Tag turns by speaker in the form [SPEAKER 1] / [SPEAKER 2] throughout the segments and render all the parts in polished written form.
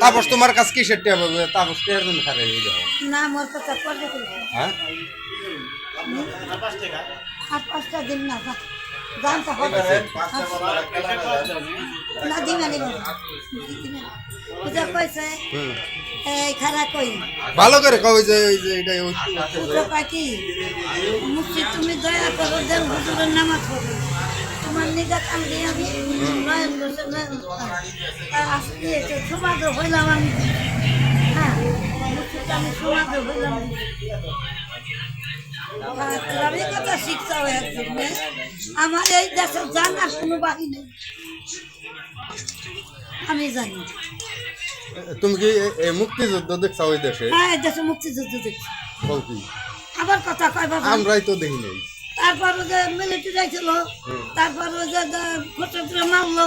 [SPEAKER 1] তাপস তোমার কাছে কি সেটা হবে? তাপস টের জন্য খারে হয়ে যাও
[SPEAKER 2] না মোর কথা করবে
[SPEAKER 1] হ্যাঁ
[SPEAKER 2] আর 5টা দিন না জানতে হবে না দিন আনি পূজা কইছে এই খারাপ কই
[SPEAKER 1] ভালো করে কই যে এই যে এটা
[SPEAKER 2] পূজা পাকি মুক্তি তুমি দয়া করো দেব হুজুরের নামাজ পড়ো তোমার নিজে কাম দিয়ে আমি নয়ন বসে আজকে সমাজ হইলাম আমি হ্যাঁ মুক্তিটা আমি সমাজ হইলাম আমি কথা শিখতে হবে আমার এই দেশে জানার কোনো বাকি নেই আমি জানি
[SPEAKER 1] তুমি কি মুক্তিযুদ্ধ দেখছো ওই দেশে?
[SPEAKER 2] হ্যাঁ এই দেশে মুক্তিযুদ্ধ দেখছি
[SPEAKER 1] বলছি
[SPEAKER 2] আবার কথা কয় বাবা
[SPEAKER 1] আমরাই তো দেখি নাই।
[SPEAKER 2] তারপর ওই যে মিলিটারি আইছিল তারপর ওই যে ফটোগ্রাফ মারলো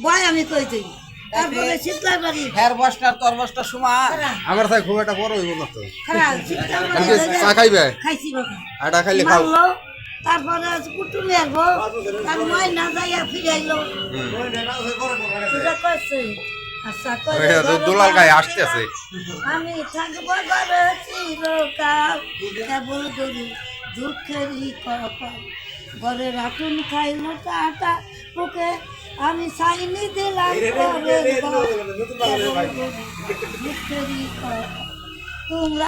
[SPEAKER 2] ভয় আমি কই দিই তারপরে শীতলার বাড়ি
[SPEAKER 3] হের বসটা তোর বসটা সমান
[SPEAKER 1] আমার তাই খুব একটা বড় হইব না তো।
[SPEAKER 2] খারাপ শীতলার
[SPEAKER 1] আমি কি চা
[SPEAKER 2] বাড়ি
[SPEAKER 1] খাইবে?
[SPEAKER 2] খাইছি বাবা
[SPEAKER 1] আটা খাইলে খাও।
[SPEAKER 2] মারলো তারপরে কুটুমি আসবো তার মাই না যাইয়া ফিরে আইলো পূজা করছে আচ্ছা
[SPEAKER 1] দুলাল গায়ে আসতেছে।
[SPEAKER 2] আমি থাকবো ঘরে চিরকাল কেবল গরু দুঃখেরই কপাল ঘরে রাখুন খাইলো টাটা ওকে আমি সাইনি দিলাম দুঃখেরই কপাল তোমরা